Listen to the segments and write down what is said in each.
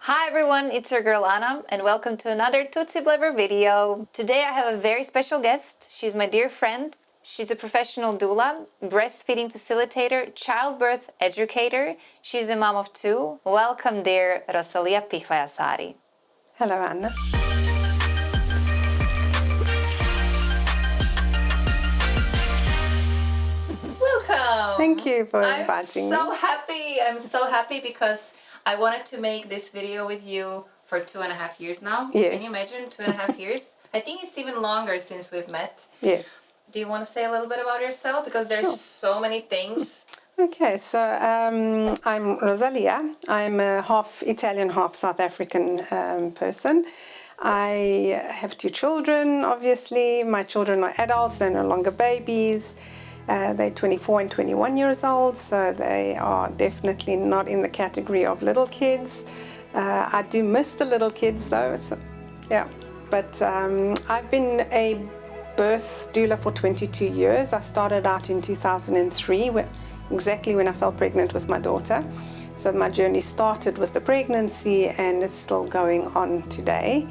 Hi everyone, it's your girl Anna and welcome to another Tootsie Blabber video. Today I have a very special guest. She's my dear friend. She's a professional doula, breastfeeding facilitator, childbirth educator. She's a mom of 2. Welcome dear Rosalia Pihlajasari. Hello Anna. Welcome! Thank you for inviting me. I'm so happy because I wanted to make this video with you for 2.5 years now. Yes. Can you imagine 2.5 years? I think it's even longer since we've met. Yes. Do you want to say a little bit about yourself? Because there's so many things. Okay, so I'm Rosalia. I'm a half Italian, half South African person. I have 2 children, obviously. My children are adults, they're no longer babies. They're 24 and 21 years old, so they are definitely not in the category of little kids. I do miss the little kids though, yeah. But I've been a birth doula for 22 years. I started out in 2003, exactly when I fell pregnant with my daughter. So my journey started with the pregnancy and it's still going on today.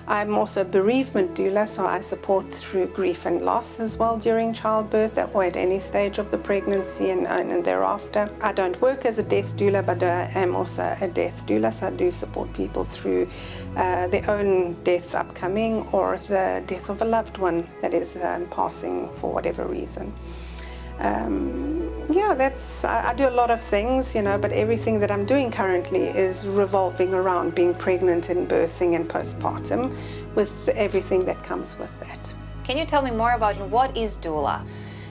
I'm also a bereavement doula, so I support through grief and loss as well during childbirth or at any stage of the pregnancy and thereafter. I don't work as a death doula, but I am also a death doula, so I do support people through their own death upcoming or the death of a loved one that is passing for whatever reason. Yeah, I do a lot of things, but everything that I'm doing currently is revolving around being pregnant and birthing and postpartum with everything that comes with that. Can you tell me more about what is doula?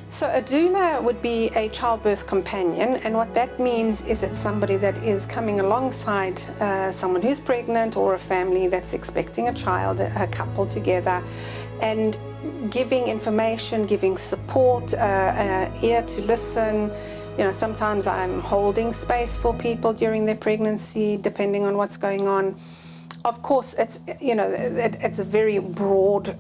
So a doula would be a childbirth companion, and what that means is it's somebody that is coming alongside someone who's pregnant or a family that's expecting a child, a couple together, and giving information, giving support, ear to listen. Sometimes I'm holding space for people during their pregnancy, depending on what's going on. Of course, it's a very broad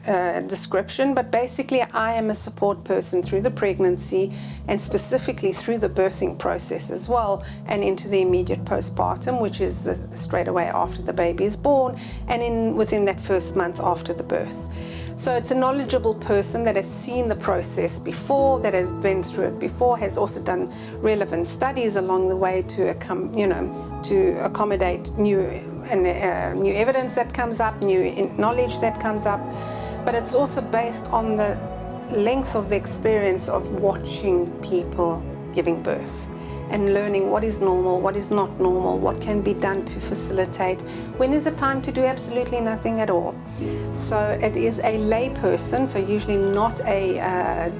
description, but basically I am a support person through the pregnancy and specifically through the birthing process as well and into the immediate postpartum, which is straight away after the baby is born and within that first month after the birth. So it's a knowledgeable person that has seen the process before, that has been through it before, has also done relevant studies along the way to accommodate new evidence that comes up, new knowledge that comes up. But it's also based on the length of the experience of watching people giving birth and learning what is normal, what is not normal, what can be done to facilitate, when is it time to do absolutely nothing at all. So it is a lay person, so usually not a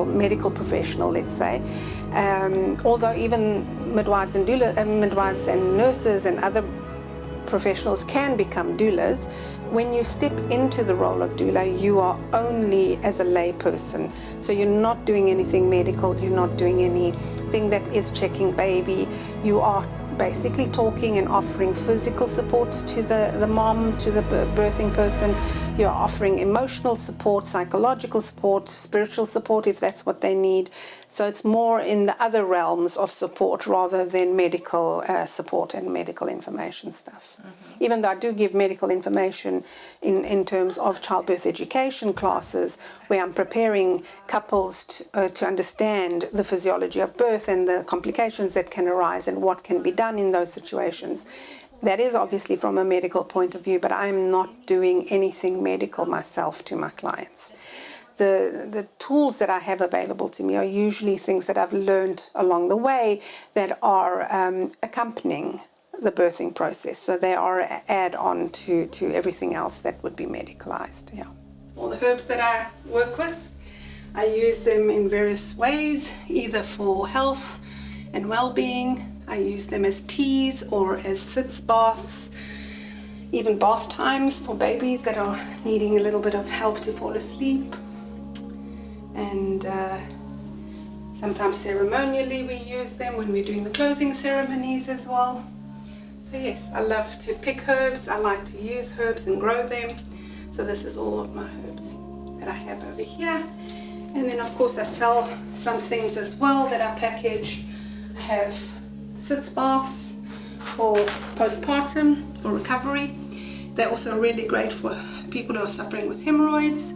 medical professional, let's say. Although even midwives and nurses and other professionals can become doulas. When you step into the role of doula, you are only as a lay person. So you're not doing anything medical, you're not doing anything that is checking baby. You are basically talking and offering physical support to the mom, to the birthing person. You're offering emotional support, psychological support, spiritual support if that's what they need. So it's more in the other realms of support rather than medical support and medical information stuff. Mm-hmm. Even though I do give medical information in terms of childbirth education classes where I'm preparing couples to understand the physiology of birth and the complications that can arise and what can be done in those situations. That is obviously from a medical point of view, but I'm not doing anything medical myself to my clients. The tools that I have available to me are usually things that I've learned along the way that are accompanying the birthing process. So they are an add-on to everything else that would be medicalized. Yeah. All the herbs that I work with, I use them in various ways, either for health and well-being. I use them as teas or as sitz baths, even bath times for babies that are needing a little bit of help to fall asleep. And sometimes ceremonially we use them when we're doing the closing ceremonies as well. So yes, I love to pick herbs. I like to use herbs and grow them. So this is all of my herbs that I have over here. And then of course I sell some things as well that I package. I have sitz baths for postpartum for recovery. They're also really great for people who are suffering with hemorrhoids.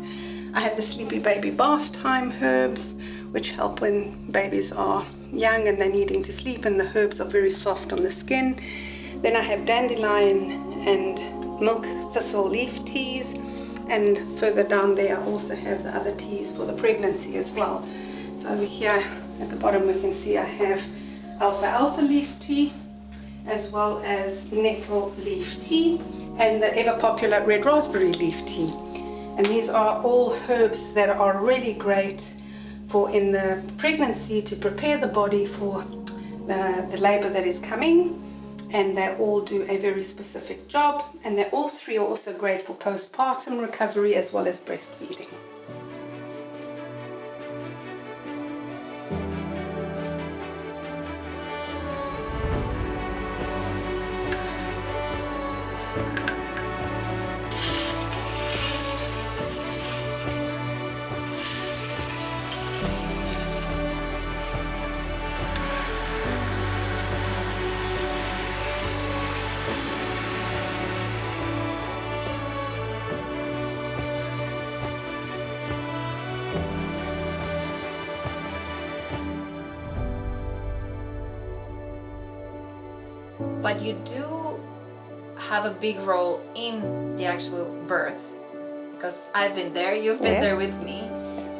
I have the Sleepy Baby Bath Time herbs, which help when babies are young and they're needing to sleep, and the herbs are very soft on the skin. Then I have dandelion and milk thistle leaf teas, and further down there I also have the other teas for the pregnancy as well. So over here at the bottom we can see I have alfalfa leaf tea, as well as nettle leaf tea, and the ever popular red raspberry leaf tea. And these are all herbs that are really great for in the pregnancy to prepare the body for the labor that is coming, and they all do a very specific job, and they all three are also great for postpartum recovery as well as breastfeeding. But you do have a big role in the actual birth, because I've been there, you've been there with me.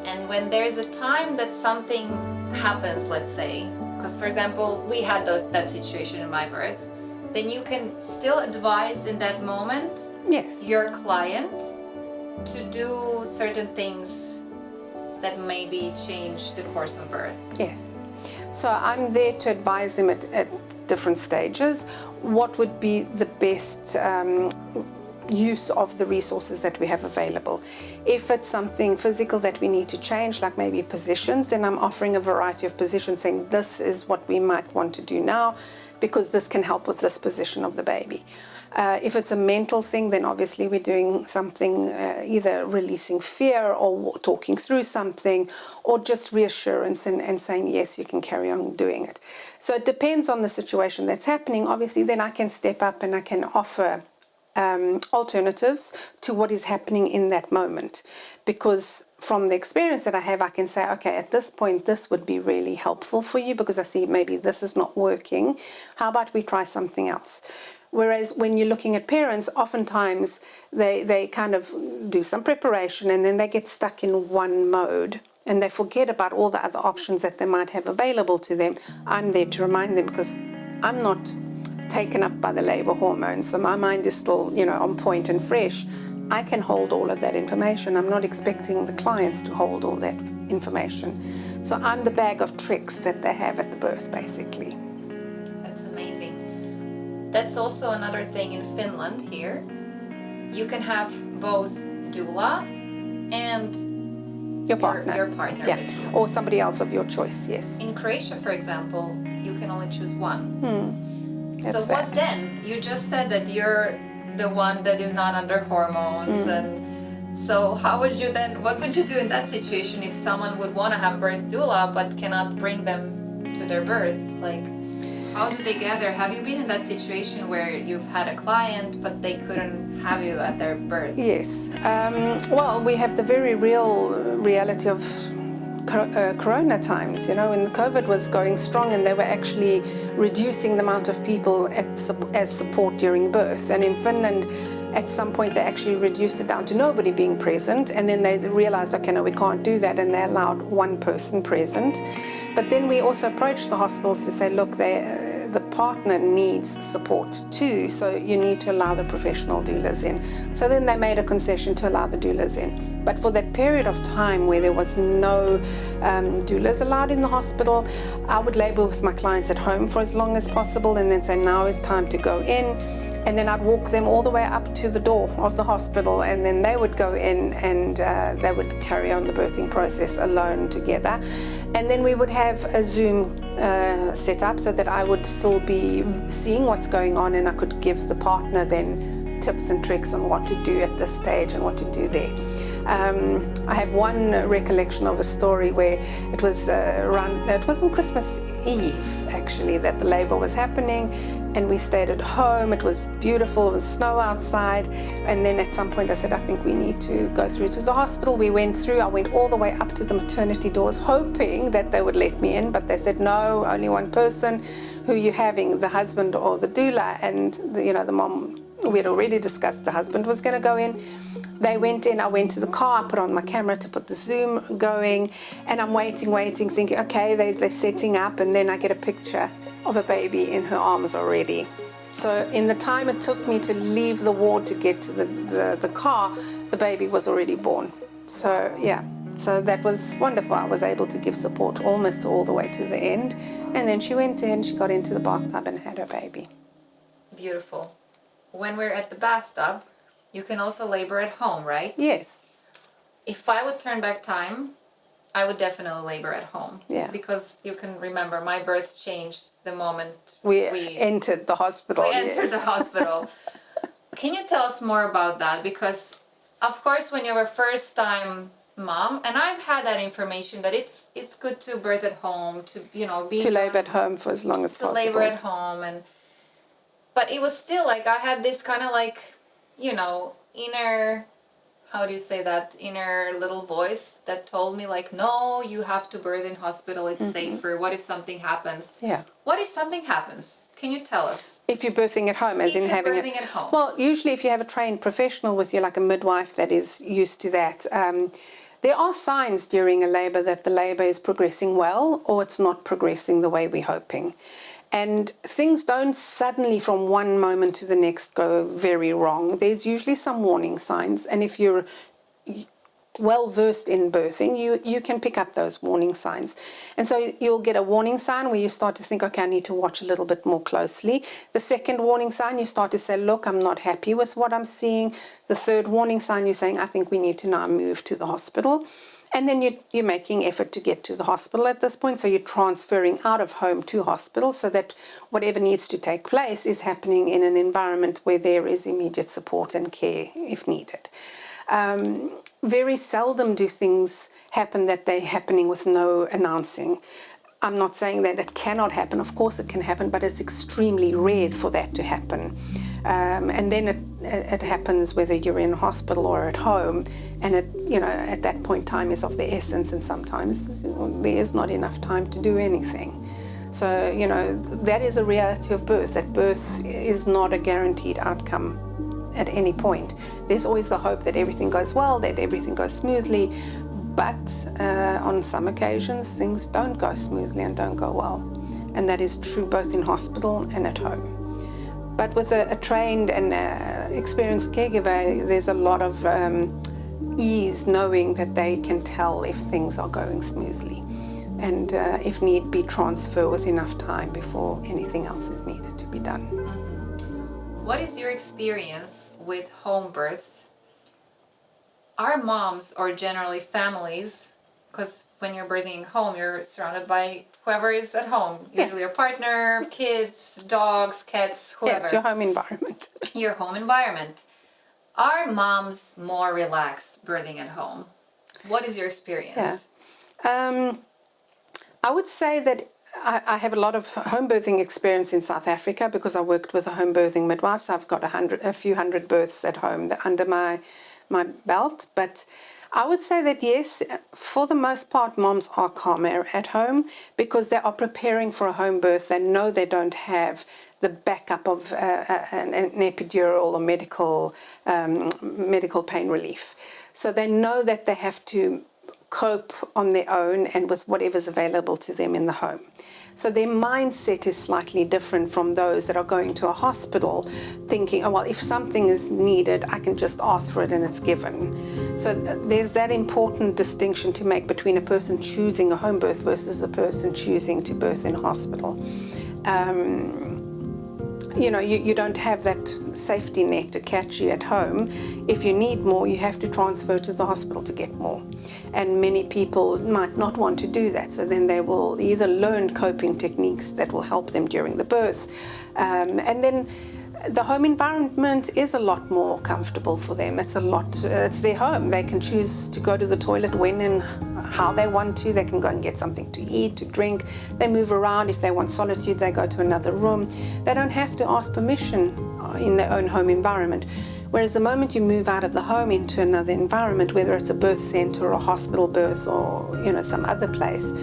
And when there's a time that something happens, let's say, because for example, we had that situation in my birth, then you can still advise in that moment your client to do certain things that maybe change the course of birth. Yes. So I'm there to advise them at different stages what would be the best use of the resources that we have available. If it's something physical that we need to change, like maybe positions, then I'm offering a variety of positions, saying this is what we might want to do now because this can help with this position of the baby. If it's a mental thing, then obviously we're doing something, either releasing fear or talking through something, or just reassurance and saying, yes, you can carry on doing it. So it depends on the situation that's happening. Obviously, then I can step up and I can offer alternatives to what is happening in that moment. Because from the experience that I have, I can say, okay, at this point, this would be really helpful for you because I see maybe this is not working. How about we try something else? Whereas when you're looking at parents, oftentimes they kind of do some preparation and then they get stuck in one mode and they forget about all the other options that they might have available to them. I'm there to remind them because I'm not taken up by the labor hormones, so my mind is still, on point and fresh. I can hold all of that information. I'm not expecting the clients to hold all that information. So I'm the bag of tricks that they have at the birth, basically. That's also another thing in Finland here. You can have both doula and your partner with you. Or somebody else of your choice, yes. In Croatia, for example, you can only choose one. So sad. What then? You just said that you're the one that is not under hormones, and so what would you do in that situation if someone would want to have a birth doula but cannot bring them to their birth? Like, how do they gather? Have you been in that situation where you've had a client but they couldn't have you at their birth? Yes. Well, we have the very real reality of Corona times, when the COVID was going strong and they were actually reducing the amount of people as support during birth. And in Finland, at some point, they actually reduced it down to nobody being present. And then they realized, okay, no, we can't do that. And they allowed one person present. But then we also approached the hospitals to say, look, the partner needs support too, so you need to allow the professional doulas in. So then they made a concession to allow the doulas in. But for that period of time where there was no doulas allowed in the hospital, I would labor with my clients at home for as long as possible and then say, now is time to go in. And then I'd walk them all the way up to the door of the hospital, and then they would go in and they would carry on the birthing process alone together. And then we would have a Zoom set up so that I would still be seeing what's going on, and I could give the partner then tips and tricks on what to do at this stage and what to do there. I have one recollection of a story where it was on Christmas Eve actually that the labor was happening, and we stayed at home. It was beautiful, it was snow outside, and then at some point I said, I think we need to go through to the hospital. We went through, I went all the way up to the maternity doors hoping that they would let me in, but they said no, only one person. Who you having, the husband or the doula? And the mom, we had already discussed the husband was going to go in. They went in, I went to the car, I put on my camera to put the Zoom going, and I'm waiting, thinking, okay, they're setting up, and then I get a picture of a baby in her arms already. So in the time it took me to leave the ward to get to the car, the baby was already born. So yeah, so that was wonderful. I was able to give support almost all the way to the end. And then she went in, she got into the bathtub and had her baby. Beautiful. When we're at the bathtub, you can also labor at home, right? Yes. If I would turn back time, I would definitely labor at home. Yeah. Because you can remember my birth changed the moment we entered the hospital. We entered the hospital. Can you tell us more about that? Because, of course, when you're a first-time mom, and I've had that information that it's good to birth at home, to to labor at home for as long as possible. To labor at home, but it was still like I had this kind of like inner, how do you say that, inner little voice that told me like, no, you have to birth in hospital, it's safer. What if something happens? Yeah. What if something happens? Can you tell us? If you're birthing at home, as in having birthing at home. Well, usually if you have a trained professional with you, like a midwife that is used to that, there are signs during a labor that the labor is progressing well or it's not progressing the way we're hoping. And things don't suddenly from one moment to the next go very wrong. There's usually some warning signs, and if you're well versed in birthing, you can pick up those warning signs. And so you'll get a warning sign where you start to think, okay, I need to watch a little bit more closely. The second warning sign, you start to say, look, I'm not happy with what I'm seeing. The third warning sign, you're saying, I think we need to now move to the hospital. And then you're making effort to get to the hospital at this point. So you're transferring out of home to hospital so that whatever needs to take place is happening in an environment where there is immediate support and care if needed. Very seldom do things happen that they're happening with no announcing. I'm not saying that it cannot happen. Of course it can happen, but it's extremely rare for that to happen. And then it happens whether you're in hospital or at home, and at that point time is of the essence, and sometimes there is not enough time to do anything. So that is a reality of birth, that birth is not a guaranteed outcome at any point. There's always the hope that everything goes well, that everything goes smoothly, but on some occasions things don't go smoothly and don't go well, and that is true both in hospital and at home. But with a trained and experienced caregiver, there's a lot of ease knowing that they can tell if things are going smoothly, and if need be, transfer with enough time before anything else is needed to be done. What is your experience with home births? Are moms, or generally families, because when you're birthing at home, you're surrounded by whoever is at home, usually your partner, kids, dogs, cats, whoever. Yes, your home environment. Your home environment. Are moms more relaxed birthing at home? What is your experience? Yeah. I would say that I have a lot of home birthing experience in South Africa because I worked with a home birthing midwife, so I've got a few hundred births at home under my belt. But I would say that yes, for the most part, moms are calmer at home because they are preparing for a home birth. They know they don't have the backup of an epidural or medical pain relief. So they know that they have to cope on their own and with whatever's available to them in the home. So their mindset is slightly different from those that are going to a hospital thinking, oh, well, if something is needed, I can just ask for it and it's given. So there's that important distinction to make between a person choosing a home birth versus a person choosing to birth in hospital. You don't have that safety net to catch you at home. If you need more, you have to transfer to the hospital to get more. And many people might not want to do that, so then they will either learn coping techniques that will help them during the birth. And then The home environment is a lot more comfortable for them. It's their home. They can choose to go to the toilet when and how they want to. They can go and get something to eat, to drink. They move around. If they want solitude, they go to another room. They don't have to ask permission in their own home environment. Whereas the moment you move out of the home into another environment, whether it's a birth center or a hospital birth or, some other place,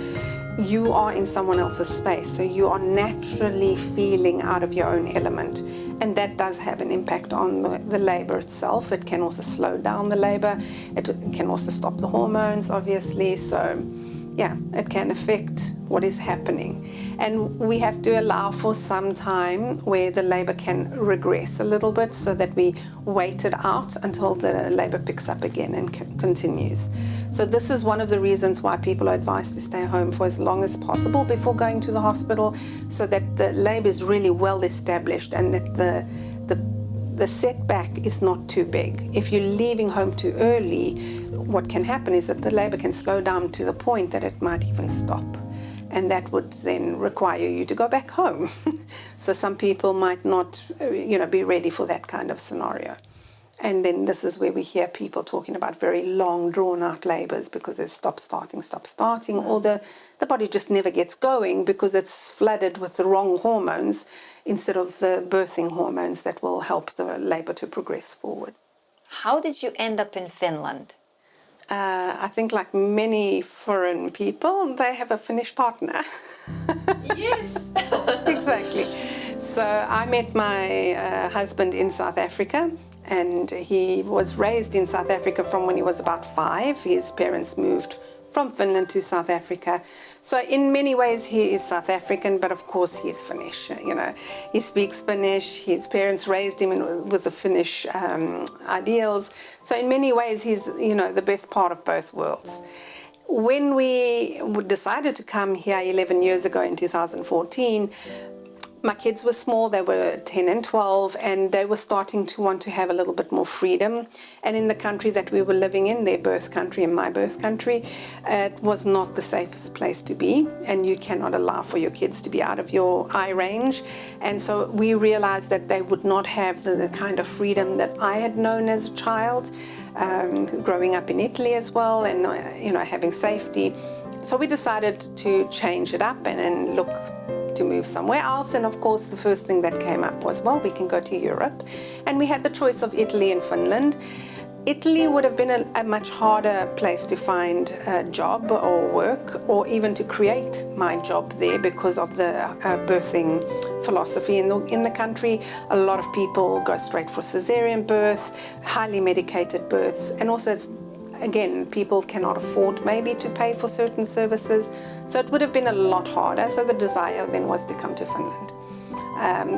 you are in someone else's space. So you are naturally feeling out of your own element. And that does have an impact on the labor itself. It can also slow down the labor. It can also stop the hormones, obviously. So, yeah, it can affect what is happening. And we have to allow for some time where the labor can regress a little bit so that we wait it out until the labor picks up again and continues. So this is one of the reasons why people are advised to stay home for as long as possible before going to the hospital, so that the labor is really well established and that the setback is not too big. If you're leaving home too early, what can happen is that the labor can slow down to the point that it might even stop. And that would then require you to go back home. So some people might not, be ready for that kind of scenario. And then this is where we hear people talking about very long, drawn-out labors because they stop starting, or the body just never gets going because it's flooded with the wrong hormones instead of the birthing hormones that will help the labor to progress forward. How did you end up in Finland? I think like many foreign people, they have a Finnish partner. Yes. Exactly. So I met my husband in South Africa, and he was raised in South Africa from when he was about 5. His parents moved from Finland to South Africa. So in many ways he is South African, but of course he's Finnish. He speaks Finnish. His parents raised him with the Finnish ideals. So in many ways he's, the best part of both worlds. When we decided to come here 11 years ago in 2014, my kids were small. They were 10 and 12, and they were starting to want to have a little bit more freedom. And in the country that we were living in, their birth country and my birth country, it was not the safest place to be, and you cannot allow for your kids to be out of your eye range. And so we realized that they would not have the kind of freedom that I had known as a child, growing up in Italy as well, and having safety. So we decided to change it up and look to move somewhere else. And of course the first thing that came up was, well, we can go to Europe. And we had the choice of Italy and Finland. Italy would have been a much harder place to find a job or work, or even to create my job there because of the birthing philosophy in the country. A lot of people go straight for cesarean birth, highly medicated births, and also again, people cannot afford maybe to pay for certain services. So it would have been a lot harder. So the desire then was to come to Finland.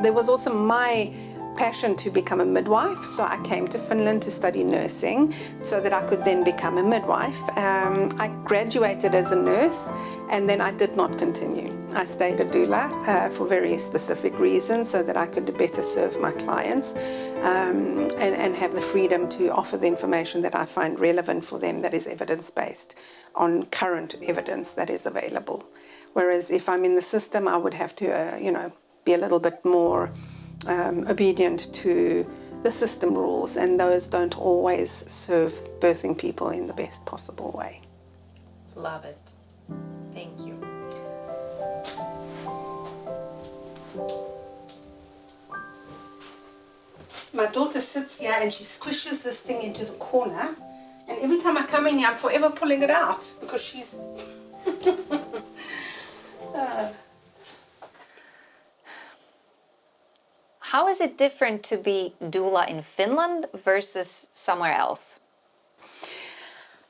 There was also my passion to become a midwife. So I came to Finland to study nursing so that I could then become a midwife. I graduated as a nurse, and then I did not continue. I stayed a doula for very specific reasons, so that I could better serve my clients and have the freedom to offer the information that I find relevant for them, that is evidence-based on current evidence that is available. Whereas if I'm in the system, I would have to, be a little bit more obedient to the system rules, and those don't always serve birthing people in the best possible way. Love it. Thank you. My daughter sits here and she squishes this thing into the corner, and every time I come in here I'm forever pulling it out because she's How is it different to be doula in Finland versus somewhere else?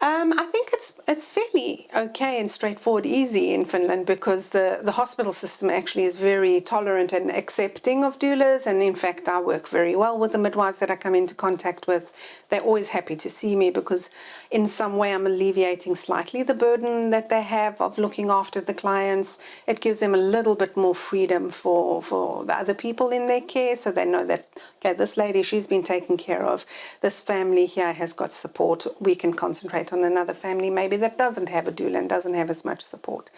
I think it's fairly okay and straightforward, easy in Finland, because the hospital system actually is very tolerant and accepting of doulas, and in fact I work very well with the midwives that I come into contact with. They're always happy to see me because in some way I'm alleviating slightly the burden that they have of looking after the clients. It gives them a little bit more freedom for the other people in their care, so they know that, okay, this lady, she's been taken care of. This family here has got support. We can concentrate on another family maybe that doesn't have a doula and doesn't have as much support.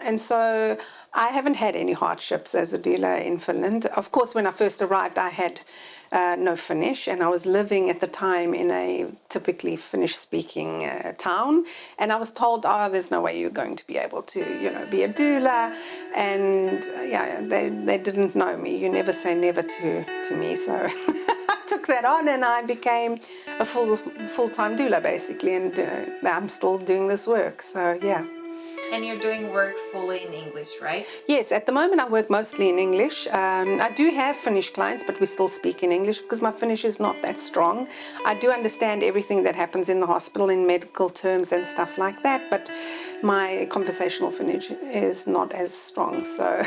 And so I haven't had any hardships as a doula in Finland. Of course, when I first arrived, I had no Finnish, and I was living at the time in a typically Finnish-speaking town. And I was told, "Oh, there's no way you're going to be able to, be a doula." And yeah, they didn't know me. You never say never to me, so I took that on, and I became a full-time doula basically, and I'm still doing this work. So yeah. And you're doing work fully in English, right? Yes, at the moment I work mostly in English. I do have Finnish clients, but we still speak in English because my Finnish is not that strong. I do understand everything that happens in the hospital in medical terms and stuff like that, but my conversational Finnish is not as strong. So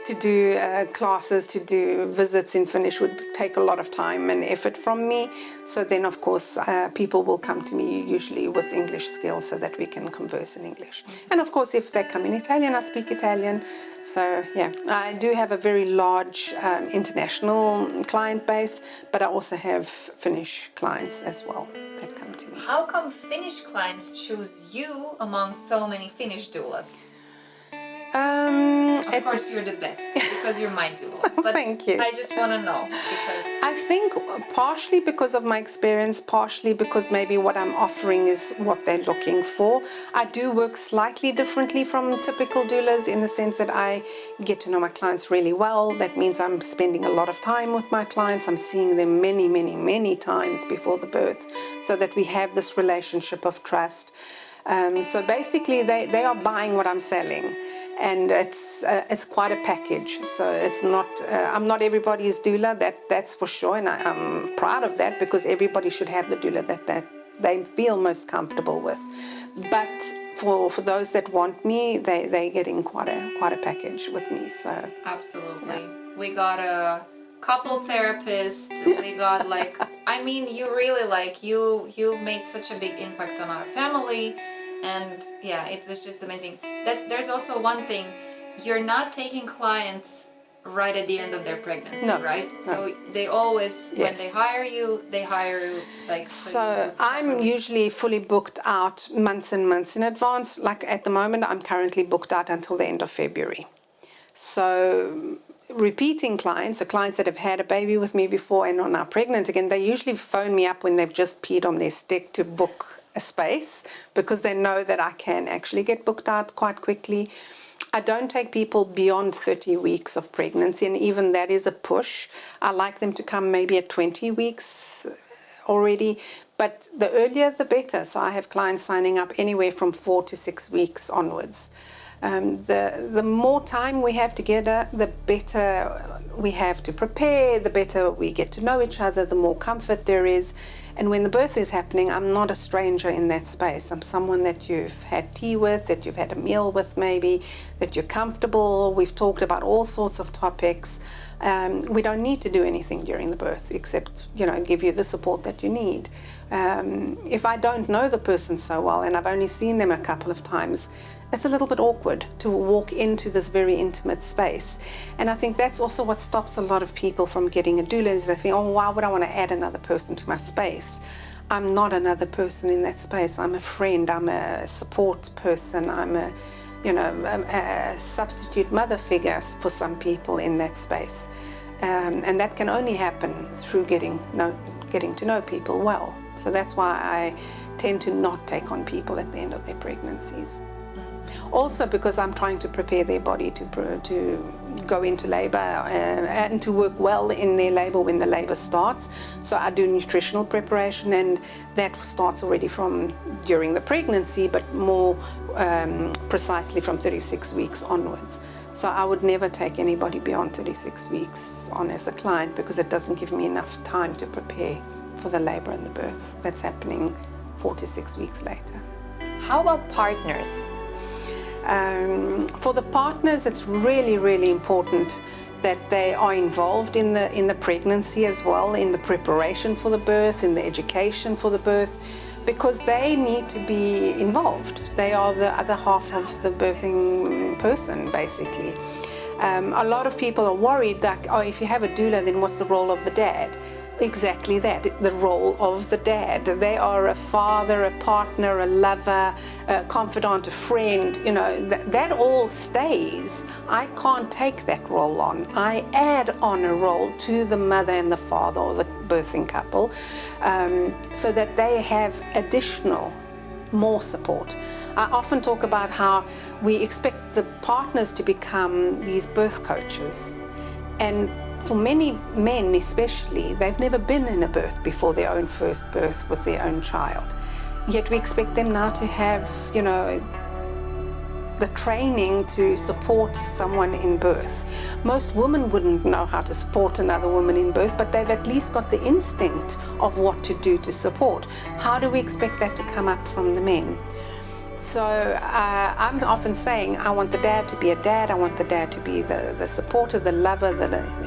to do classes, to do visits in Finnish would take a lot of time and effort from me. So then, of course, people will come to me usually with English skills so that we can converse in English. And of course, if they come in Italian, I speak Italian. So yeah, I do have a very large international client base, but I also have Finnish clients as well that come to me. How come Finnish clients choose you among so many Finnish doulas? Of course, you're the best because you're my doula. But Thank you. I just want to know because I think partially because of my experience, partially because maybe what I'm offering is what they're looking for. I do work slightly differently from typical doulas in the sense that I get to know my clients really well. That means I'm spending a lot of time with my clients. I'm seeing them many, many, many times before the birth so that we have this relationship of trust. So basically they are buying what I'm selling. And it's quite a package. So it's not. I'm not everybody's doula. That's for sure, and I'm proud of that because everybody should have the doula that they feel most comfortable with. But for those that want me, they're getting quite a package with me. So absolutely, yeah. We got a couple therapist. We got you really you made such a big impact on our family. And yeah, it was just amazing. That there's also one thing, you're not taking clients right at the end of their pregnancy, right? No. So they always, Yes. when they hire you like. So I'm usually fully booked out months and months in advance. Like at the moment, I'm currently booked out until the end of February. So repeating clients, or clients that have had a baby with me before and are now pregnant again, they usually phone me up when they've just peed on their stick to book a space because they know that I can actually get booked out quite quickly. I don't take people beyond 30 weeks of pregnancy, and even that is a push. I like them to come maybe at 20 weeks already, but the earlier the better. So I have clients signing up anywhere from 4 to 6 weeks onwards. The more time we have together, the better we have to prepare, the better we get to know each other, the more comfort there is. And when the birth is happening, I'm not a stranger in that space. I'm someone that you've had tea with, that you've had a meal with maybe, that you're comfortable. We've talked about all sorts of topics. We don't need to do anything during the birth except, give you the support that you need. If I don't know the person so well and I've only seen them a couple of times, it's a little bit awkward to walk into this very intimate space. And I think that's also what stops a lot of people from getting a doula is they think, oh, why would I want to add another person to my space? I'm not another person in that space. I'm a friend, I'm a support person, I'm a substitute mother figure for some people in that space. And that can only happen through getting to know people well. So that's why I tend to not take on people at the end of their pregnancies. Also because I'm trying to prepare their body to go into labor and to work well in their labor when the labor starts. So I do nutritional preparation, and that starts already from during the pregnancy, but more precisely from 36 weeks onwards. So I would never take anybody beyond 36 weeks on as a client because it doesn't give me enough time to prepare for the labor and the birth that's happening 4 to 6 weeks later. How about partners? For the partners, it's really, really important that they are involved in the pregnancy as well, in the preparation for the birth, in the education for the birth, because they need to be involved. They are the other half of the birthing person, basically. A lot of people are worried that, if you have a doula, then what's the role of the dad? Exactly that, the role of the dad. They are a father, a partner, a lover, a confidant, a friend, you know, that all stays. I can't take that role on. I add on a role to the mother and the father or the birthing couple, so that they have additional, more support. I often talk about how we expect the partners to become these birth coaches. And for many men especially, they've never been in a birth before, their own first birth with their own child. Yet we expect them now to have, you know, the training to support someone in birth. Most women wouldn't know how to support another woman in birth, but they've at least got the instinct of what to do to support. How do we expect that to come up from the men? So I'm often saying I want the dad to be a dad, I want the dad to be the supporter, the lover,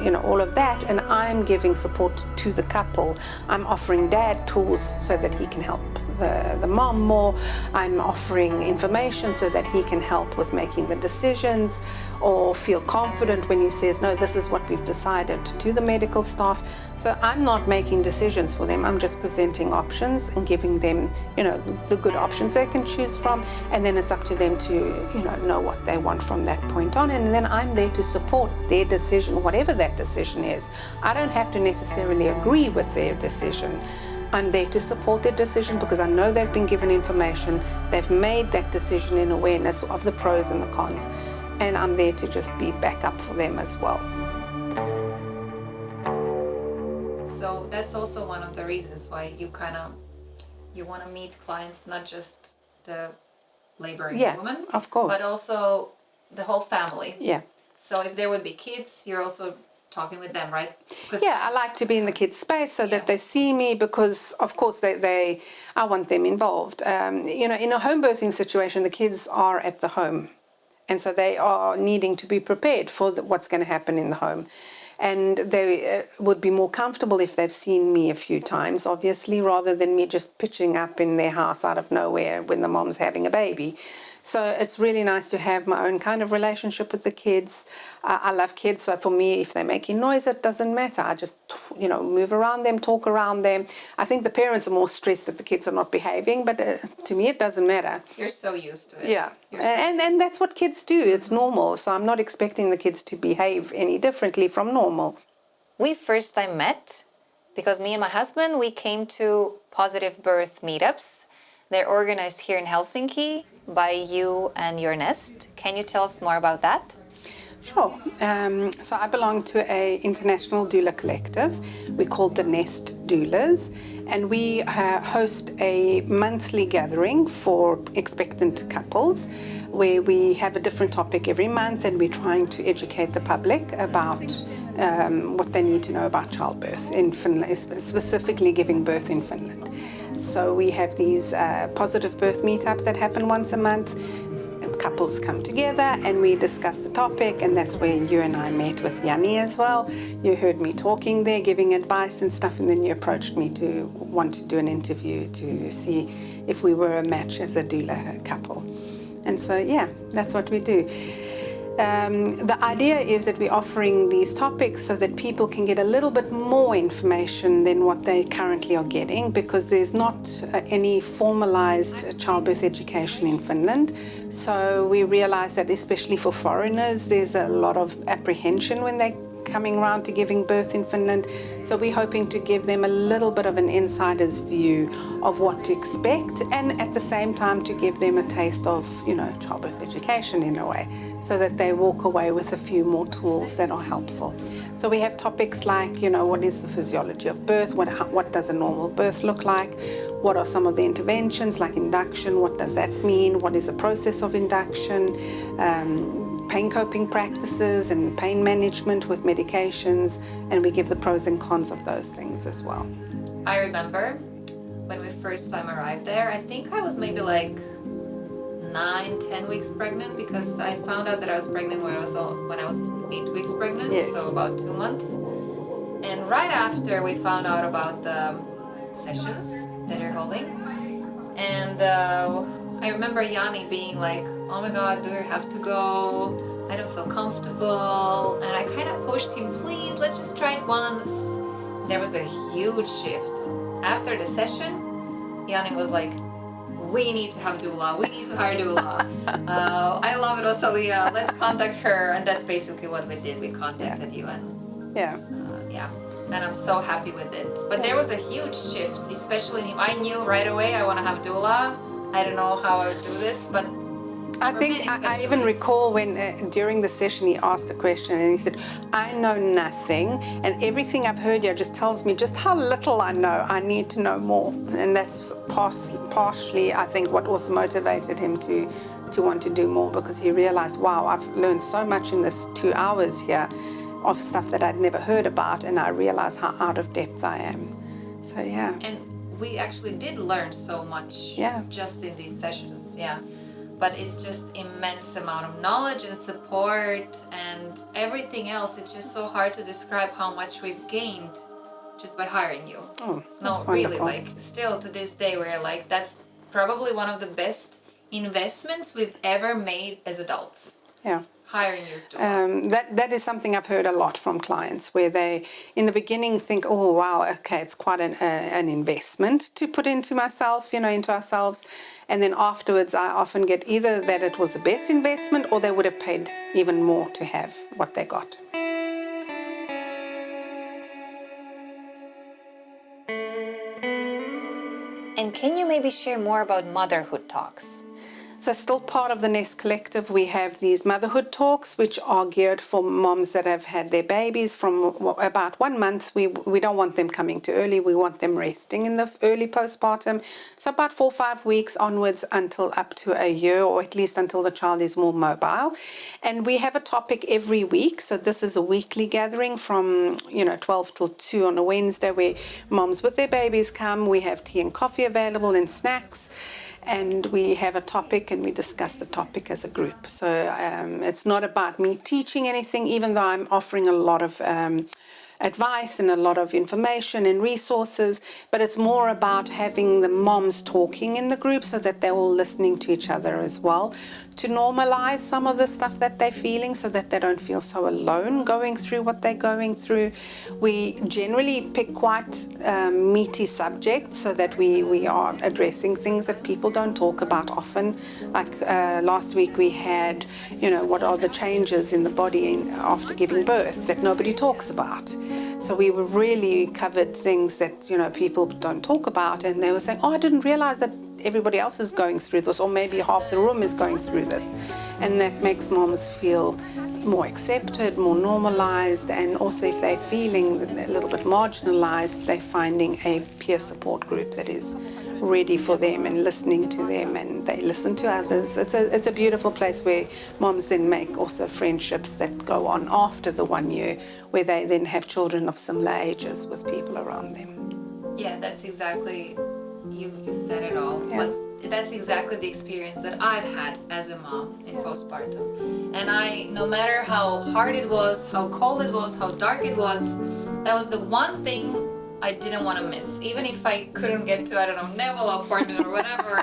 you know, all of that, and I'm giving support to the couple. I'm offering dad tools so that he can help the mom more. I'm offering information so that he can help with making the decisions or feel confident when he says, no, this is what we've decided, to the medical staff. So I'm not making decisions for them. I'm just presenting options and giving them, you know, the good options they can choose from. And then it's up to them to, you know what they want from that point on. And then I'm there to support their decision, whatever that decision is. I don't have to necessarily agree with their decision. I'm there to support their decision because I know they've been given information. They've made that decision in awareness of the pros and the cons. And I'm there to just be backup for them as well. So that's also one of the reasons why you want to meet clients, not just the laboring woman, of course, but also the whole family. Yeah. So if there would be kids, you're also talking with them, right? Yeah, I like to be in the kids' space so that they see me because, of course, I want them involved. You know, in a home birthing situation, the kids are at the home. And so they are needing to be prepared for what's going to happen in the home. And they would be more comfortable if they've seen me a few times, obviously, rather than me just pitching up in their house out of nowhere when the mom's having a baby. So it's really nice to have my own kind of relationship with the kids. I love kids, so for me, if they're making noise, it doesn't matter. I just, you know, move around them, talk around them. I think the parents are more stressed that the kids are not behaving, but to me, it doesn't matter. You're so used to it. Yeah, and that's what kids do. It's normal, so I'm not expecting the kids to behave any differently from normal. We first time met because me and my husband, we came to Positive Birth meetups. They're organized here in Helsinki by you and your nest. Can you tell us more about that? Sure. So I belong to an international doula collective. We call the Nest Doulas, and we host a monthly gathering for expectant couples where we have a different topic every month, and we're trying to educate the public about what they need to know about childbirth in Finland, specifically giving birth in Finland. So we have these positive birth meetups that happen once a month. Couples come together and we discuss the topic, and that's where you and I met with Yanni as well. You heard me talking there, giving advice and stuff, and then you approached me to want to do an interview to see if we were a match as a doula couple. And so, yeah, that's what we do. The idea is that we're offering these topics so that people can get a little bit more information than what they currently are getting, because there's not any formalized childbirth education in Finland. So we realize that especially for foreigners, there's a lot of apprehension when they're coming around to giving birth in Finland. So we're hoping to give them a little bit of an insider's view of what to expect, and at the same time to give them a taste of, you know, childbirth education in a way, so that they walk away with a few more tools that are helpful. So we have topics like, you know, what is the physiology of birth? What does a normal birth look like? What are some of the interventions like induction? What does that mean? What is the process of induction? Pain coping practices and pain management with medications, and we give the pros and cons of those things as well. I remember when we first time arrived there, I think I was maybe like 9-10 weeks pregnant, because I found out that I was pregnant when I was 8 weeks pregnant, yes. So about 2 months. And right after we found out about the sessions that you're holding, and I remember Yanni being like, oh my God, do you have to go? I don't feel comfortable. And I kind of pushed him, please, let's just try it once. there was a huge shift. After the session, Yanni was like, we need to have doula, we need to hire doula. I love Rosalia, let's contact her. And that's basically what we did. We contacted you and Yeah. yeah, and I'm so happy with it. But there was a huge shift, especially in him. I knew right away I want to have doula. I don't know how I would do this, but I think I even recall when during the session he asked a question and he said, I know nothing, and everything I've heard here just tells me just how little I know. I need to know more. And that's partially, I think, what also motivated him to want to do more, because he realized, wow, I've learned so much in this 2 hours here of stuff that I'd never heard about, and I realized how out of depth I am. So yeah. And we actually did learn so much just in these sessions, but it's just immense amount of knowledge and support and everything else. It's just so hard to describe how much we've gained just by hiring you. Oh, no, really, like still to this day we're like, that's probably one of the best investments we've ever made as adults. Yeah. Hiring you as doula. That is something I've heard a lot from clients, where they in the beginning think, oh wow, okay, it's quite an investment to put into myself, into ourselves, and then afterwards I often get either that it was the best investment or they would have paid even more to have what they got. And can you maybe share more about Motherhood Talks? So still part of the Nest Collective, we have these motherhood talks, which are geared for moms that have had their babies from about 1 month. We don't want them coming too early. We want them resting in the early postpartum. So about 4 or 5 weeks onwards until up to a year, or at least until the child is more mobile. And we have a topic every week. So this is a weekly gathering from 12 till 2 on a Wednesday, where moms with their babies come. We have tea and coffee available and snacks. And we have a topic and we discuss the topic as a group. So it's not about me teaching anything, even though I'm offering a lot of advice and a lot of information and resources, but it's more about having the moms talking in the group so that they're all listening to each other as well, to normalize some of the stuff that they're feeling so that they don't feel so alone going through what they're going through. We generally pick quite meaty subjects so that we are addressing things that people don't talk about often. Like last week we had, what are the changes in the body after giving birth that nobody talks about. So we were really covered things that, people don't talk about, and they were saying, oh, I didn't realize that everybody else is going through this, or maybe half the room is going through this. And that makes moms feel more accepted, more normalized, and also if they're feeling a little bit marginalized, they're finding a peer support group that is ready for them and listening to them, and they listen to others. It's a beautiful place where moms then make also friendships that go on after the 1 year, where they then have children of similar ages with people around them. Yeah, that's exactly, you've said it all. Yeah. But that's exactly the experience that I've had as a mom in postpartum. And no matter how hard it was, how cold it was, how dark it was, that was the one thing I didn't want to miss. Even if I couldn't get to, Neville appointment or whatever.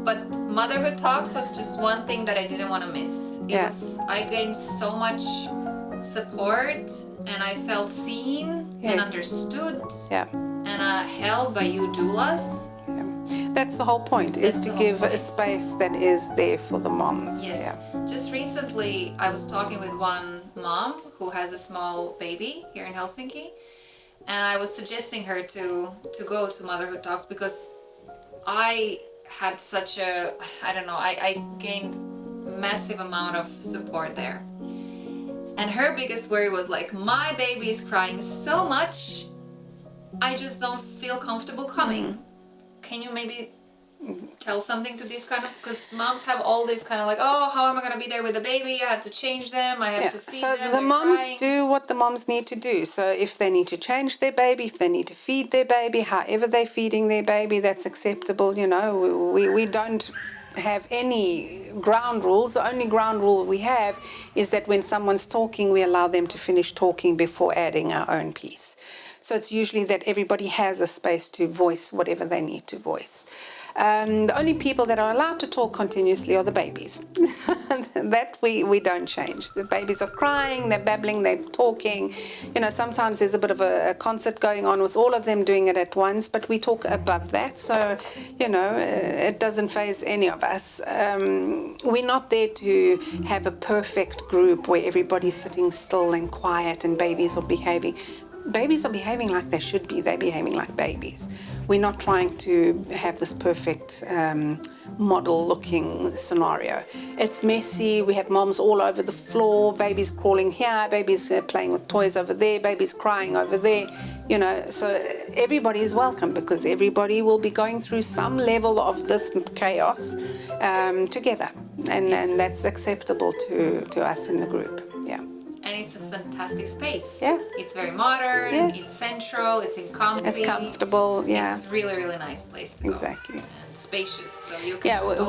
But Motherhood Talks was just one thing that I didn't want to miss. I gained so much support, and I felt seen and understood and held by you doulas. That's the whole point, is to give a space that is there for the moms. Yes. Yeah. Just recently, I was talking with one mom who has a small baby here in Helsinki, and I was suggesting her to go to Motherhood Talks because I had such a, I gained massive amount of support there. And her biggest worry was like, my baby is crying so much, I just don't feel comfortable coming. Can you maybe tell something to these kind of, because moms have all this kind of like, oh, how am I going to be there with the baby? I have to change them, I have to feed them. So the moms do what the moms need to do. So if they need to change their baby, if they need to feed their baby, however they're feeding their baby, that's acceptable. We don't have any ground rules. The only ground rule we have is that when someone's talking, we allow them to finish talking before adding our own piece. So it's usually that everybody has a space to voice whatever they need to voice. The only people that are allowed to talk continuously are the babies. That we don't change. The babies are crying, they're babbling, they're talking. Sometimes there's a bit of a concert going on with all of them doing it at once, but we talk above that. So, it doesn't faze any of us. We're not there to have a perfect group where everybody's sitting still and quiet and babies are behaving. Babies are behaving like they should be. They're behaving like babies. We're not trying to have this perfect model-looking scenario. It's messy. We have moms all over the floor, babies crawling here, babies playing with toys over there, babies crying over there. So everybody is welcome because everybody will be going through some level of this chaos together. And that's acceptable to us in the group. Yeah. And it's a fantastic space. Yeah. It's very modern, Yes. It's central, it's comfy. It's comfortable, yeah. It's really, really nice place to go. Exactly. And spacious, so you can also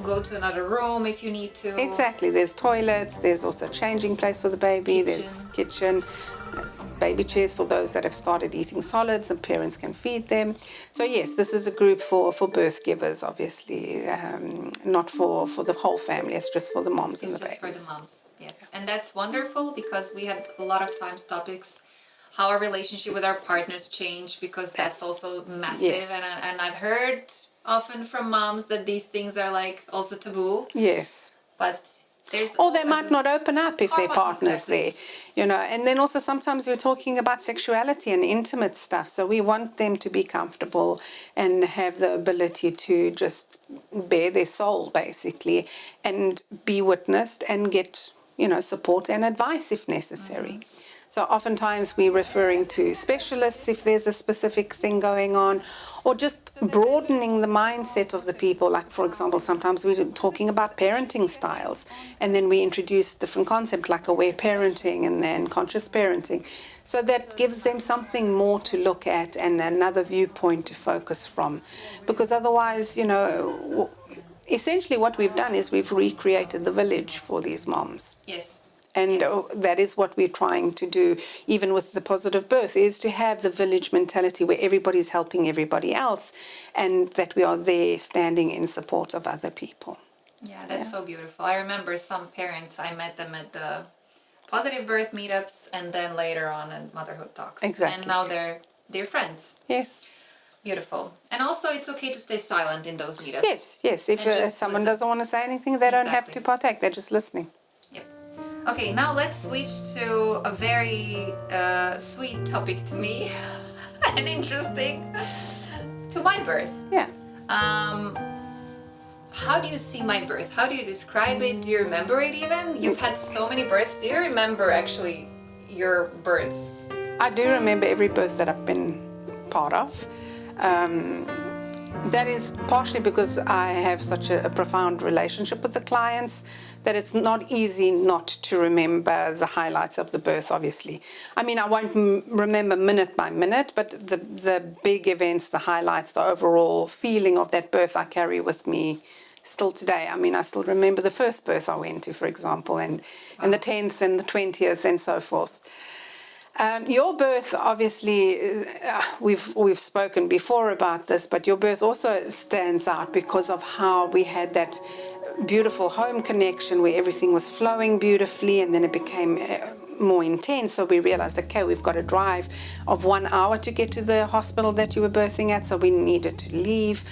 go to another room if you need to. Exactly. There's toilets, there's also a changing place for the baby, there's kitchen, baby chairs for those that have started eating solids and parents can feed them. So yes, this is a group for birth givers, obviously, not for the whole family. It's just for the moms and the babies. It's just for the moms, yes. And that's wonderful because we had a lot of times topics how our relationship with our partners changed because that's also massive. Yes. And I've heard often from moms that these things are also taboo. Yes. But or they might not open up if their partner's there, And then also sometimes we're talking about sexuality and intimate stuff. So we want them to be comfortable and have the ability to just bare their soul, basically, and be witnessed and get, support and advice if necessary. Mm-hmm. So oftentimes we're referring to specialists if there's a specific thing going on, or just broadening the mindset of the people. Like, for example, sometimes we're talking about parenting styles, and then we introduce different concepts like aware parenting and then conscious parenting. So that gives them something more to look at and another viewpoint to focus from. Because otherwise, essentially what we've done is we've recreated the village for these moms. Yes. And that is what we're trying to do, even with the positive birth, is to have the village mentality where everybody's helping everybody else and that we are there standing in support of other people. Yeah, that's so beautiful. I remember some parents, I met them at the positive birth meetups and then later on in Motherhood talks. Exactly. And now they're friends. Yes. Beautiful. And also it's okay to stay silent in those meetups. Yes. If someone doesn't want to say anything, they don't have to partake. They're just listening. Okay, now let's switch to a very sweet topic to me and interesting, to my birth. Yeah. How do you see my birth? How do you describe it? Do you remember it even? You've had so many births. Do you remember actually your births? I do remember every birth that I've been part of. That is partially because I have such a profound relationship with the clients that it's not easy not to remember the highlights of the birth, obviously. I mean, I won't remember minute by minute, but the big events, the highlights, the overall feeling of that birth I carry with me still today. I mean, I still remember the first birth I went to, for example, and the 10th and the 20th and so forth. Your birth, obviously, we've spoken before about this, but your birth also stands out because of how we had that beautiful home connection where everything was flowing beautifully, and then it became more intense. So we realized, okay, we've got a drive of 1 hour to get to the hospital that you were birthing at, so we needed to leave.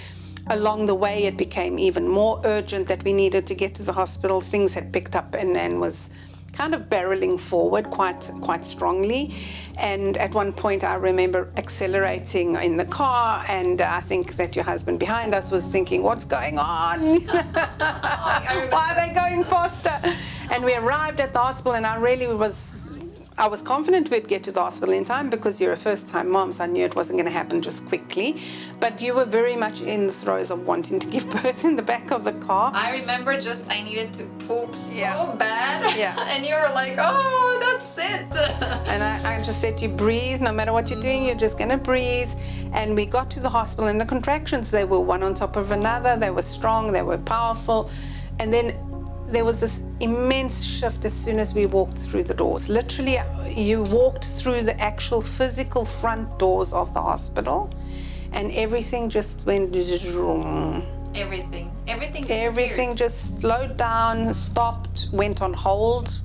Along the way, it became even more urgent that we needed to get to the hospital. Things had picked up and was kind of barreling forward quite strongly. And at one point I remember accelerating in the car, and I think that your husband behind us was thinking, what's going on? Why are they going faster? And we arrived at the hospital, and I was confident we'd get to the hospital in time because you're a first-time mom, so I knew it wasn't going to happen just quickly. But you were very much in the throes of wanting to give birth in the back of the car. I remember I needed to poop so bad. Yeah. And you were like, oh, that's it. And I just said to you, breathe. No matter what you're doing, you're just going to breathe. And we got to the hospital, and the contractions, they were one on top of another. They were strong. They were powerful. And then there was this immense shift as soon as we walked through the doors. Literally, you walked through the actual physical front doors of the hospital, and everything just went vroom. Everything just slowed down, stopped, went on hold.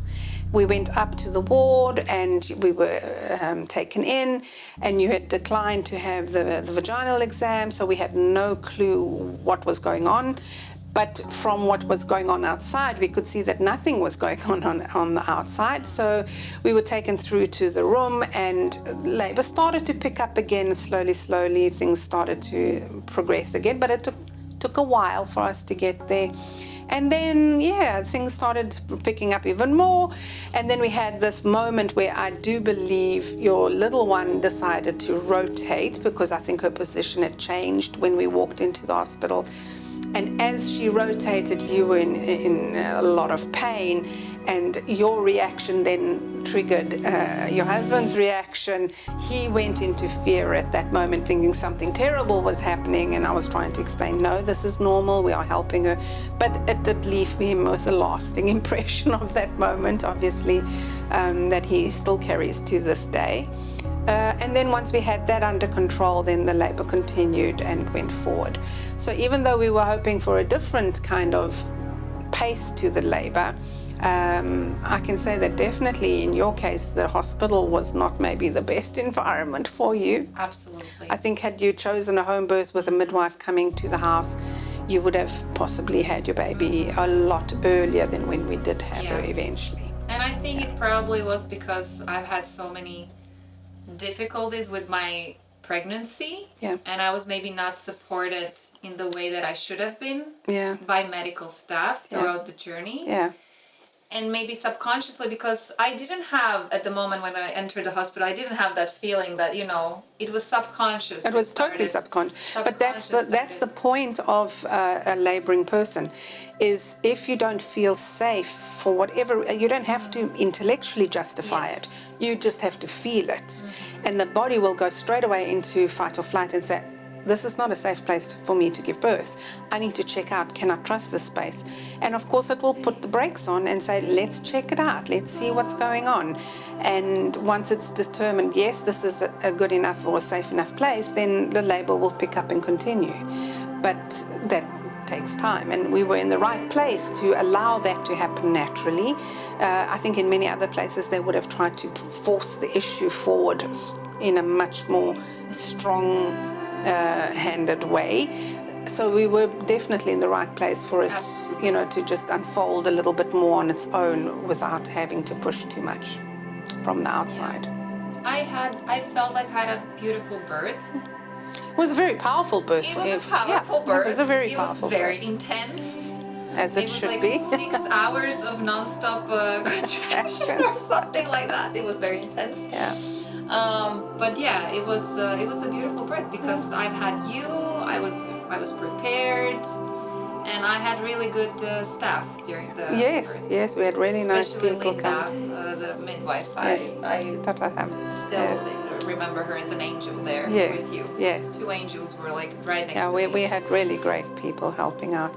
We went up to the ward and we were taken in, and you had declined to have the vaginal exam, so we had no clue what was going on. But from what was going on outside, we could see that nothing was going on the outside. So we were taken through to the room, and labor started to pick up again. Slowly, things started to progress again, but it took a while for us to get there. And then, things started picking up even more. And then we had this moment where I do believe your little one decided to rotate, because I think her position had changed when we walked into the hospital. And as she rotated, you were in a lot of pain, and your reaction then triggered your husband's reaction. He went into fear at that moment, thinking something terrible was happening, and I was trying to explain, no, this is normal, we are helping her. But it did leave him with a lasting impression of that moment, obviously, that he still carries to this day. And then once we had that under control, then the labor continued and went forward. So even though we were hoping for a different kind of pace to the labor, I can say that definitely in your case, the hospital was not maybe the best environment for you. Absolutely. I think had you chosen a home birth with a midwife coming to the house, you would have possibly had your baby a lot earlier than when we did have her eventually. And I think it probably was because I've had so many difficulties with my pregnancy, and I was maybe not supported in the way that I should have been by medical staff throughout the journey. And maybe subconsciously, because I didn't have, at the moment when I entered the hospital, I didn't have that feeling that, it was subconscious. It was totally subconscious. But that's the point of a laboring person, is if you don't feel safe for whatever, you don't have to intellectually justify it. You just have to feel it. And the body will go straight away into fight or flight and say, this is not a safe place for me to give birth. I need to check out, can I trust this space? And of course it will put the brakes on and say, let's check it out, let's see what's going on. And once it's determined, yes, this is a good enough or a safe enough place, then the labor will pick up and continue. But that takes time, and we were in the right place to allow that to happen naturally. I think in many other places they would have tried to force the issue forward in a much more strong handed way. So we were definitely in the right place for it, to just unfold a little bit more on its own without having to push too much from the outside. I felt like I had a beautiful birth. It was a very powerful birth. It was a powerful birth. It was a very powerful birth. It was very intense. As it should be. It was like 6 hours of non-stop contraction or something like that. It was very intense. But it was a beautiful birth, because I've had you, I was prepared, and I had really good staff during the birth. Yes, we had really nice people Linda, the midwife. Yes. I still Yes. remember her as an angel there with you. Yes. 2 angels were like right next to me. We had really great people helping out.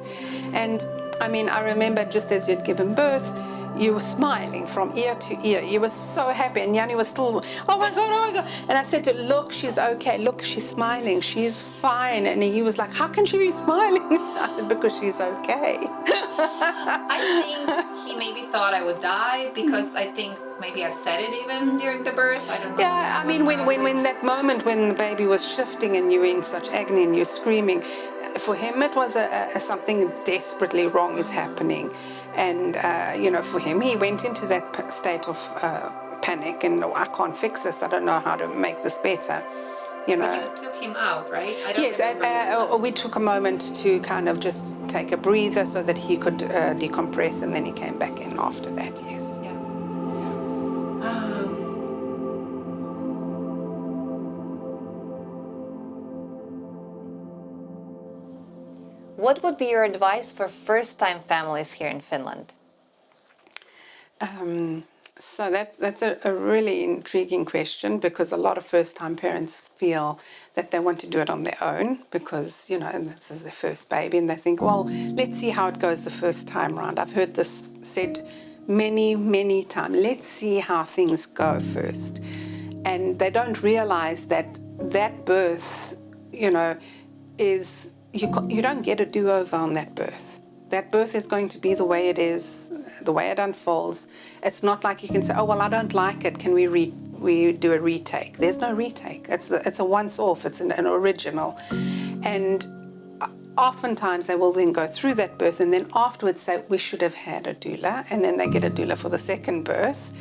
And I mean, I remember just as you'd given birth, you were smiling from ear to ear. You were so happy, and Yanni was still, oh my God. And I said to him, look, she's okay. Look, she's smiling. She's fine. And he was like, how can she be smiling? I said, because she's okay. I think he maybe thought I would die, because I think maybe I've said it even during the birth. I don't know. Yeah, I mean, when that moment when the baby was shifting and you were in such agony and you're screaming, for him it was something desperately wrong is happening. And, for him, he went into that state of panic and, I can't fix this, I don't know how to make this better. But you took him out, right? Yes, we took a moment to kind of just take a breather so that he could decompress, and then he came back in after that, yes. Yeah. What would be your advice for first-time families here in Finland? So that's a really intriguing question, because a lot of first-time parents feel that they want to do it on their own because, this is their first baby, and they think, well, let's see how it goes the first time round. I've heard this said many, many times. Let's see how things go first. And they don't realize that birth, is you don't get a do-over on that birth. That birth is going to be the way it is, the way it unfolds. It's not like you can say, oh, well, I don't like it. Can we do a retake? There's no retake. It's a once-off. It's an original. And oftentimes they will then go through that birth and then afterwards say, we should have had a doula. And then they get a doula for the second birth.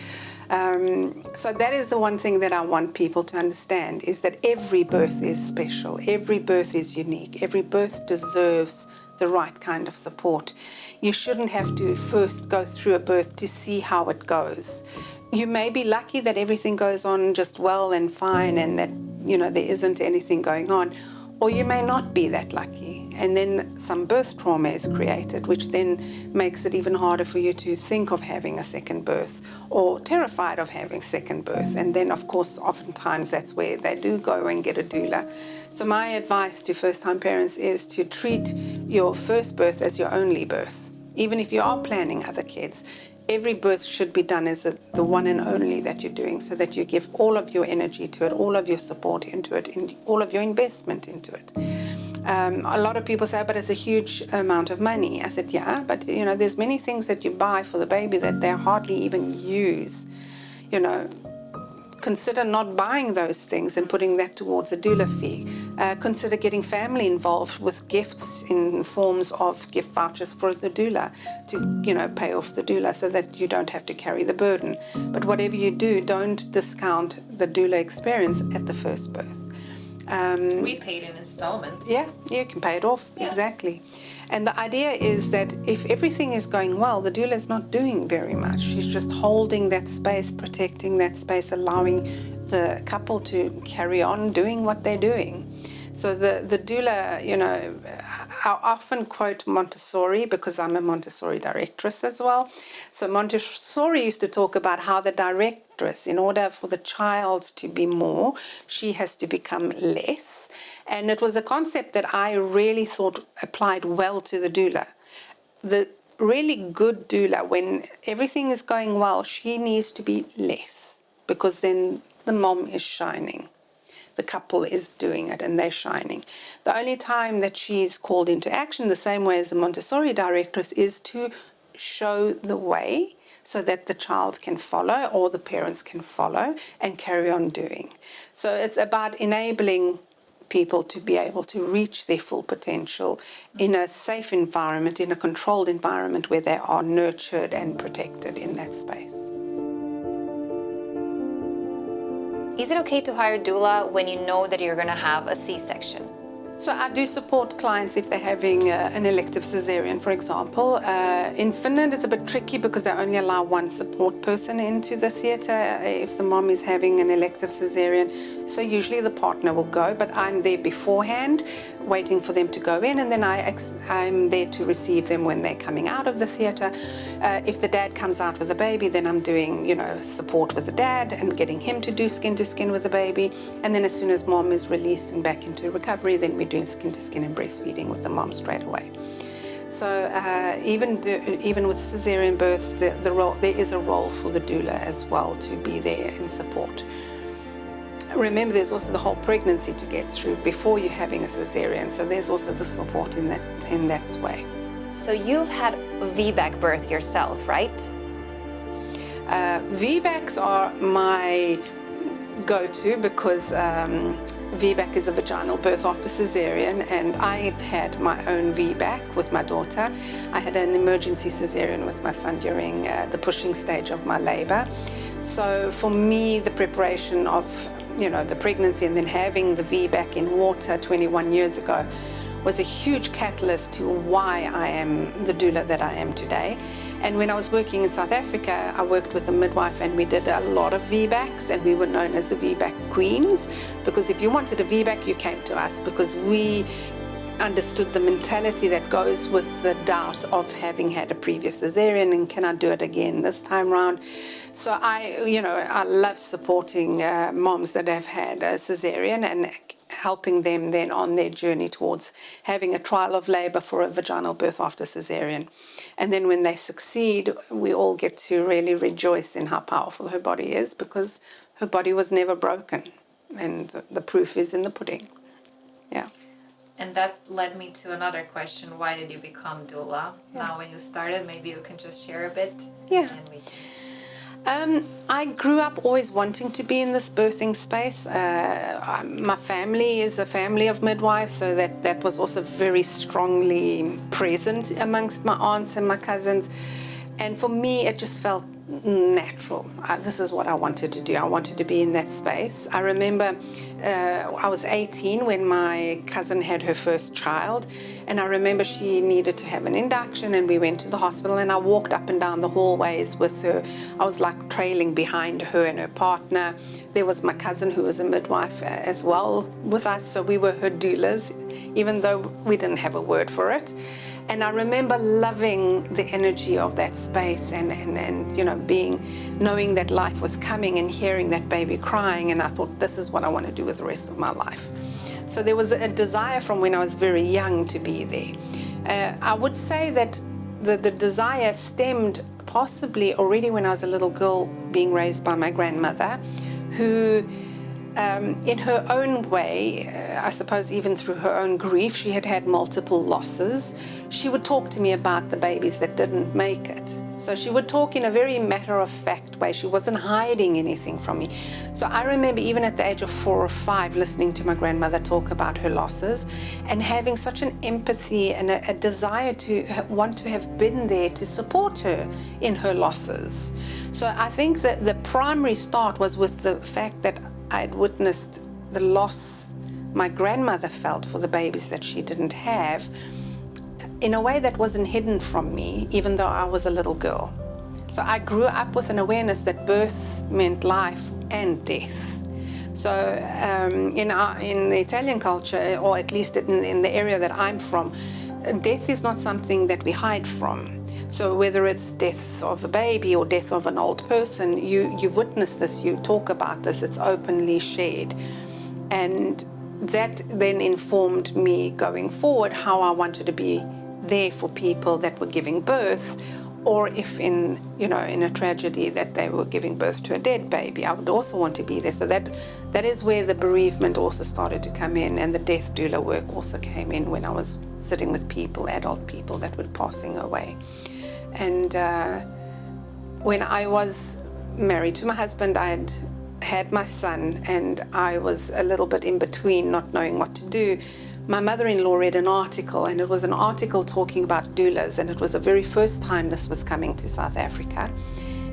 So that is the one thing that I want people to understand, is that every birth is special. Every birth is unique. Every birth deserves the right kind of support. You shouldn't have to first go through a birth to see how it goes. You may be lucky that everything goes on just well and fine and that, there isn't anything going on. Or you may not be that lucky, and then some birth trauma is created, which then makes it even harder for you to think of having a second birth, or terrified of having second birth. And then, of course, oftentimes that's where they do go and get a doula. So my advice to first-time parents is to treat your first birth as your only birth. Even if you are planning other kids, every birth should be done as the one and only that you're doing, so that you give all of your energy to it, all of your support into it, and all of your investment into it. A lot of people say, but it's a huge amount of money. I said, yeah, but there's many things that you buy for the baby that they hardly even use. Consider not buying those things and putting that towards a doula fee. Consider getting family involved with gifts in forms of gift vouchers for the doula to, pay off the doula so that you don't have to carry the burden. But whatever you do, don't discount the doula experience at the first birth. We paid in installments. Yeah, you can pay it off, yeah. Exactly. And the idea is that if everything is going well, the doula is not doing very much. She's just holding that space, protecting that space, allowing the couple to carry on doing what they're doing. So the doula, I often quote Montessori because I'm a Montessori directress as well. So Montessori used to talk about how the directress, in order for the child to be more, she has to become less. And it was a concept that I really thought applied well to the doula. The really good doula, when everything is going well, she needs to be less, because then the mom is shining. The couple is doing it and they're shining. The only time that she's called into action, the same way as the Montessori directress, is to show the way so that the child can follow or the parents can follow and carry on doing. So it's about enabling people to be able to reach their full potential in a safe environment, in a controlled environment where they are nurtured and protected in that space. Is it okay to hire doula when you know that you're going to have a C-section? So I do support clients if they're having an elective cesarean, for example. In Finland, it's a bit tricky because they only allow one support person into the theatre if the mom is having an elective cesarean. So usually the partner will go, but I'm there beforehand, waiting for them to go in, and then I'm there to receive them when they're coming out of the theatre. If the dad comes out with a baby, then I'm doing, support with the dad and getting him to do skin-to-skin with the baby. And then as soon as mom is released and back into recovery, then we're doing skin-to-skin and breastfeeding with the mom straight away. So even with cesarean births, there is a role for the doula as well to be there in support. Remember, there's also the whole pregnancy to get through before you're having a cesarean, so there's also the support in that way. So you've had a VBAC birth yourself, right? VBACs are my go-to because VBAC is a vaginal birth after cesarean, and I've had my own VBAC with my daughter. I had an emergency cesarean with my son during the pushing stage of my labor. So for me, the preparation of the pregnancy and then having the VBAC in water 21 years ago was a huge catalyst to why I am the doula that I am today. And when I was working in South Africa, I worked with a midwife and we did a lot of VBACs, and we were known as the VBAC queens, because if you wanted a VBAC, you came to us because we understood the mentality that goes with the doubt of having had a previous cesarean and can I do it again this time round. So I love supporting moms that have had a cesarean and helping them then on their journey towards having a trial of labor for a vaginal birth after cesarean. And then when they succeed, we all get to really rejoice in how powerful her body is, because her body was never broken, and the proof is in the pudding. Yeah. And that led me to another question. Why did you become doula? Now when you started, maybe you can just share a bit. Yeah. And we can... I grew up always wanting to be in this birthing space. My family is a family of midwives, so that was also very strongly present amongst my aunts and my cousins. And for me, it just felt natural. This is what I wanted to do. I wanted to be in that space. I remember I was 18 when my cousin had her first child, and I remember she needed to have an induction, and we went to the hospital, and I walked up and down the hallways with her. I was like trailing behind her and her partner. There was my cousin who was a midwife as well with us, so we were her doulas, even though we didn't have a word for it. And I remember loving the energy of that space and you know, knowing that life was coming and hearing that baby crying, and I thought, this is what I want to do with the rest of my life. So there was a desire from when I was very young to be there. I would say that the desire stemmed possibly already when I was a little girl, being raised by my grandmother, who in her own way, I suppose even through her own grief, she had had multiple losses. She would talk to me about the babies that didn't make it. So she would talk in a very matter-of-fact way. She wasn't hiding anything from me. So I remember even at the age of 4 or 5 listening to my grandmother talk about her losses and having such an empathy and a desire to want to have been there to support her in her losses. So I think that the primary start was with the fact that I'd witnessed the loss my grandmother felt for the babies that she didn't have in a way that wasn't hidden from me, even though I was a little girl. So I grew up with an awareness that birth meant life and death. So in the Italian culture, or at least in the area that I'm from, death is not something that we hide from. So whether it's death of a baby or death of an old person, you witness this, you talk about this, it's openly shared. And that then informed me going forward how I wanted to be there for people that were giving birth, or if in a tragedy that they were giving birth to a dead baby, I would also want to be there. So that is where the bereavement also started to come in, and the death doula work also came in when I was sitting with people, adult people that were passing away. And when I was married to my husband, I'd had my son, and I was a little bit in between, not knowing what to do. My mother-in-law read an article, and it was an article talking about doulas, and it was the very first time this was coming to South Africa.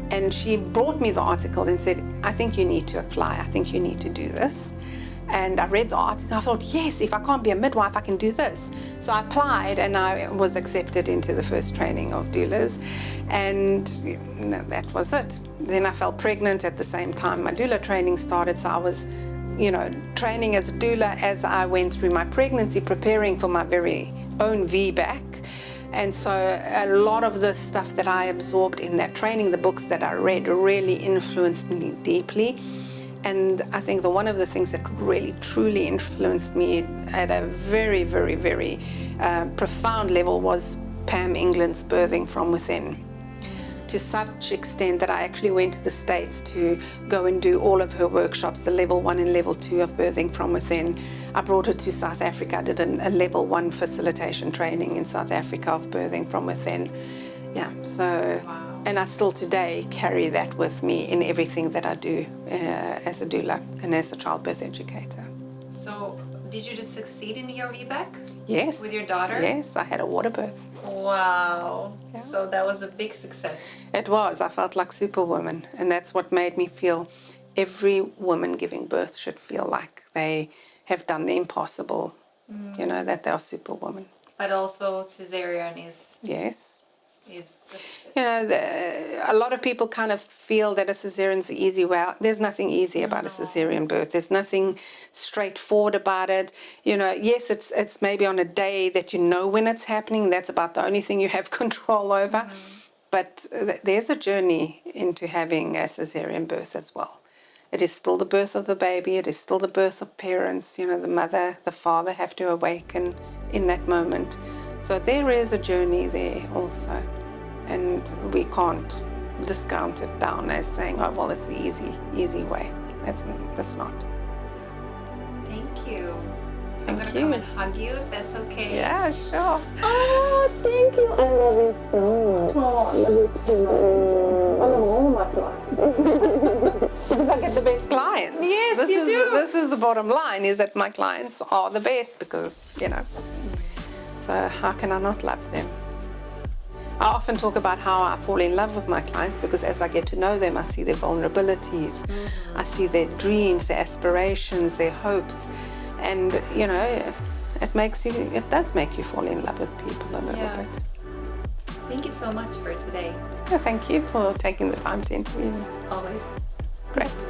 And she brought me the article and said, I think you need to apply. I think you need to do this. And I read the article. I thought, yes, if I can't be a midwife, I can do this. So I applied, and I was accepted into the first training of doulas. And that was it. Then I fell pregnant at the same time my doula training started. So I was, training as a doula as I went through my pregnancy, preparing for my very own VBAC. And so a lot of the stuff that I absorbed in that training, the books that I read, really influenced me deeply. And I think one of the things that really, truly influenced me at a very, very, very profound level was Pam England's Birthing from Within. To such extent that I actually went to the States to go and do all of her workshops, the level 1 and level 2 of Birthing from Within. I brought her to South Africa. I did a level 1 facilitation training in South Africa of Birthing from Within. Yeah, so, wow. And I still today carry that with me in everything that I do as a doula and as a childbirth educator. So, did you just succeed in your VBAC? Yes. With your daughter? Yes, I had a water birth. Wow. Yeah. So that was a big success. It was. I felt like Superwoman. And that's what made me feel every woman giving birth should feel like they have done the impossible, that they are Superwoman. But also Cesarean is... Yes. A lot of people kind of feel that a cesarean is the easy way out. There's nothing easy about a cesarean birth. There's nothing straightforward about it. Yes, it's maybe on a day that you know when it's happening. That's about the only thing you have control over. But there's a journey into having a cesarean birth as well. It is still the birth of the baby. It is still the birth of parents. The mother, the father have to awaken in that moment. So there is a journey there also, and we can't discount it down as saying, oh, well, it's the easy way. That's not. Thank you. I'm gonna you. come and hug you if that's okay. Yeah, sure. Oh, thank you. I love you so much. Oh, I love you too. I love all my clients. Because I get the best clients. Yes, you do. This is the bottom line, is that my clients are the best because, so how can I not love them? I often talk about how I fall in love with my clients because as I get to know them, I see their vulnerabilities, I see their dreams, their aspirations, their hopes, and it does make you fall in love with people a little bit. Thank you so much for today. Well, thank you for taking the time to interview me. Always. Great.